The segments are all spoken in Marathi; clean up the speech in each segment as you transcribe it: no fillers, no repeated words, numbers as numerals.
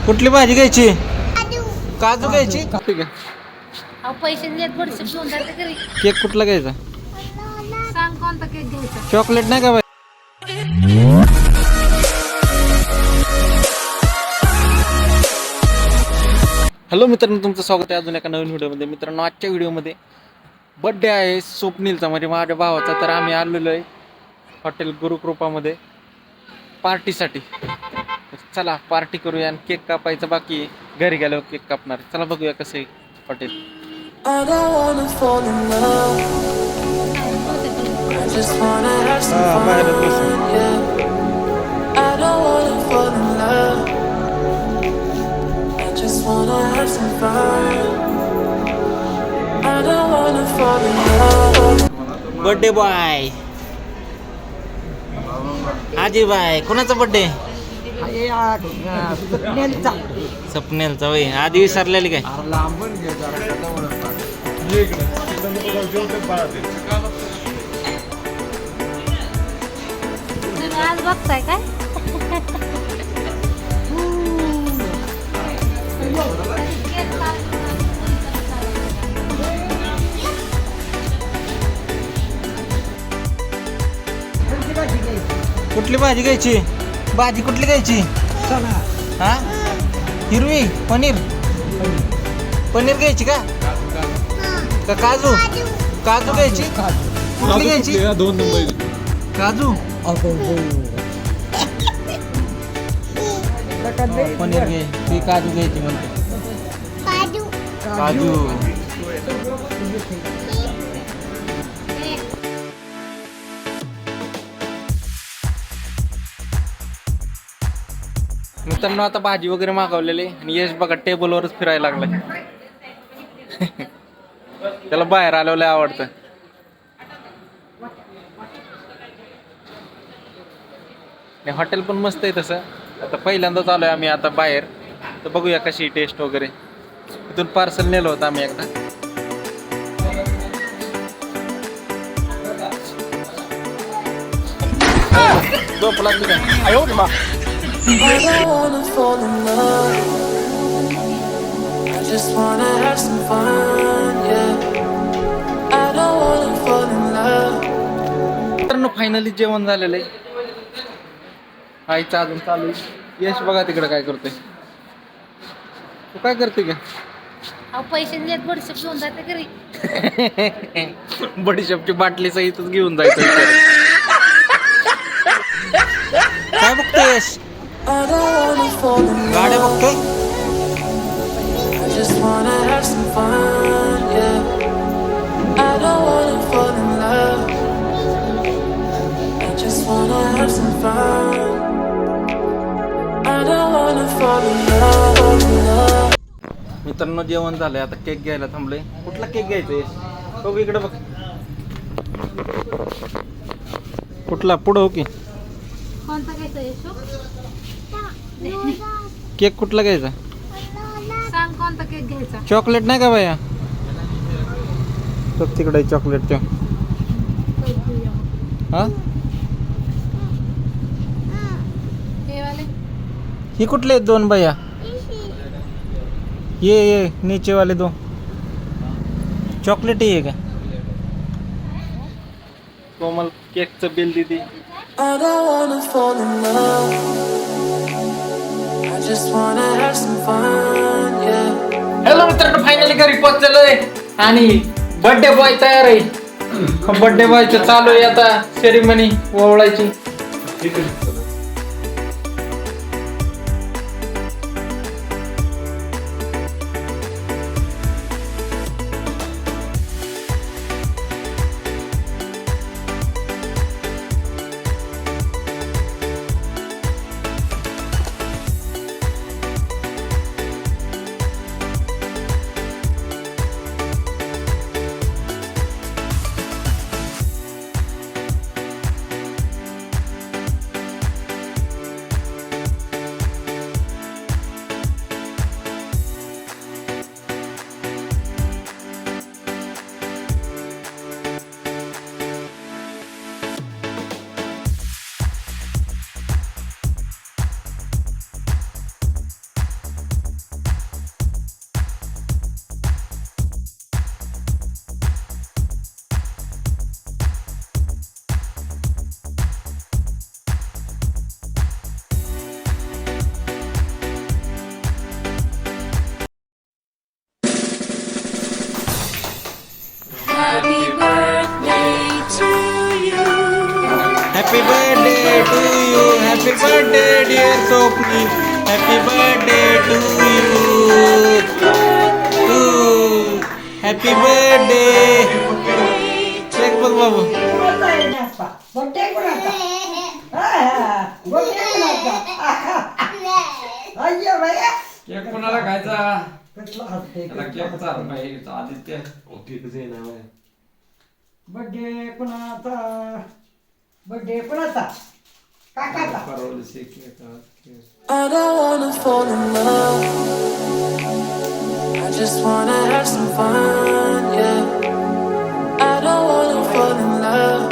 कुठली भाजी घ्यायची? काजू घ्यायची. ठीक आहे. पैसे दिलेत बडीशेप घेऊन जाते घरी. केक कुठला घ्यायचा? सांग कोणता केक घ्यायचा. चॉकलेट नाही का बाई? हॅलो मित्रांनो, तुमचं स्वागत आहे अजून एका नवीन व्हिडिओमध्ये. मित्रांनो, आजच्या व्हिडिओमध्ये बड्डे आहे स्वप्नीलचा, म्हणजे माझ्या भावाचा. तर आम्ही आलेलो आहे हॉटेल गुरुकृपामध्ये पार्टीसाठी. चला पार्टी करूया आणि केक कापायचा बाकी आहे. घरी गेल्यावर केक कापणार. चला बघूया कसं आहे हॉटेल. बर्थडे बॉय आजी बाय, कोणाचा बर्थडे? स्वप्नेलचा होय. आधी विसरलेली काय? तुम्ही आज बघताय काय? कुठली भाजी घ्यायची? भाजी कुठली घ्यायची? हा, हिरवी पनीर. पनीर घ्यायची का काजू? काजू घ्यायची. कुठली घ्यायची? काजू. पनीर घ्यायची, काजू घ्यायची म्हणते. काजू. मित्रांनो, आता भाजी वगैरे मागवलेली आणि यश बघा टेबलवरच फिरायला लागलाय. त्याला बाहेर आल्यावर लय आवडतं. हॉटेल पण मस्त आहे तसं. आता पहिल्यांदाच आलोय आम्ही आता बाहेर. तर बघूया कशी टेस्ट वगैरे. इथून पार्सल नेलं होतं आम्ही एकदा. झोपला तुझ्या. I don't wanna fall in love. I just wanna have some fun, yeah. I don't wanna fall in love. मित्रांनो, फायनली जेवण झालेलं आहे. आईचं अजून चालू आहे. यश बघा तिकडे काय करतोय. तू काय करते का? पैसे दिलेत बडीशेप घेऊन जाते घरी. बडीशेपची बाटली सहितच घेऊन जायचं विचार. काय बघतोय यश? I don't wanna fall in love. गाड्या बघतोय. I just wanna have some fun, yeah. I don't wanna fall in love. I just wanna have some fun. I don't wanna fall in love. मित्रांनो, जेवण झालंय. आता केक घ्यायला थांबलोय. कुठला केक घ्यायचा यश? बघू इकडे बघ. कुठला? पुढं हो की. कोणता घ्यायचा येशो? केक कुठला घ्यायचा? सांग कोणता केक घ्यायचा. चॉकलेट नाही का बाया? तर तिकडे चॉकलेटच्या. हा, हे वाले ही कुठले आहेत दोन बाया? ये नीचे वाले दो. चॉकलेट ही आहे का? कोमल केकचं बिल दिदी. I don't wanna fall in love. I just wanna have some fun, yeah. Hello मित्रांनो, फायनली घरी पोहोचलोय आणि बर्थडे बॉय तयार आहे. बर्थडे बॉयचं चालू आहे आता सेरेमनी ओवळायची. Happy birthday dear Swapnil. Happy birthday to you. Happy birthday. Check बघ बाबू. केक कोणाला खायचा? त्याला केक चालू पाहिजे आदित्य. बर्थडे कुणाचा? बर्थडे कुणाचा? काकाचा. परवलीचे cake. I don't wanna fall in love. I just wanna have some fun, yeah. I don't wanna fall in love.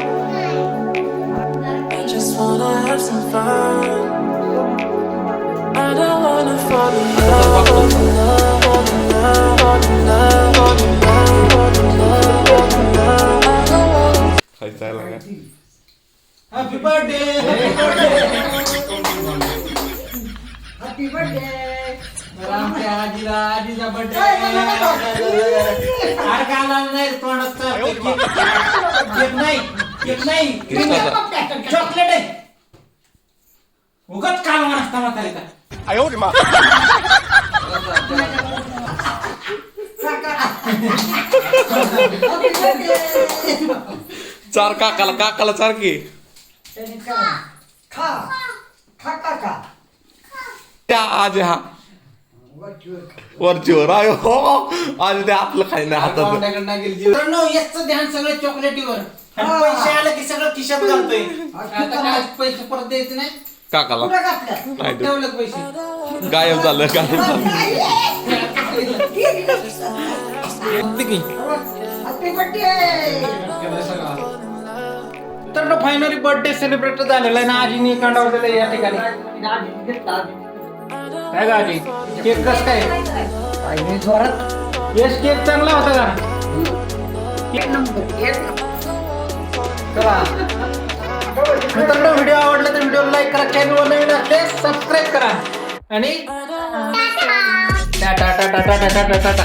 I just wanna have some fun. I don't wanna fall in love, fall in love, fall in love, fall in love, fall in love, fall in love, fall in love. I don't wanna. Happy birthday. Happy birthday. आमच्या आजीचा बर्थडे. अरे काला नाही तोंडात केक नाही. चॉकलेट आहे. उगाच काल नसता म्हातारी का. चार काकाला चार की खा खा काका. त्या आज हा वरचीवर आयो हो आज ते आपलं खाय नाही हातात. मित्रांनो याचं ध्यान सगळं चॉकलेटीवर. आणि पैसे आले की सगळं खिशात घालतोय. आता काय पैसे परत द्यायचे नाही. काकाला कुठं घातलं? नाही देऊ. ठेवलं पैसे. गायब झालं हॅपी बर्थडे. तर फायनली बर्थडे सेलिब्रेट झालेला आहे ना. आजीने कांडावलेलं आहे या ठिकाणी. काय का आजी केक कस काय? यश केक चांगला होता का? चला मित्रांनो व्हिडिओ आवडला तर व्हिडिओ लाईक करा. चॅनलवर नवीन असले सबस्क्राईब करा आणि टाटा टाटा टाटा टाटा टाटा.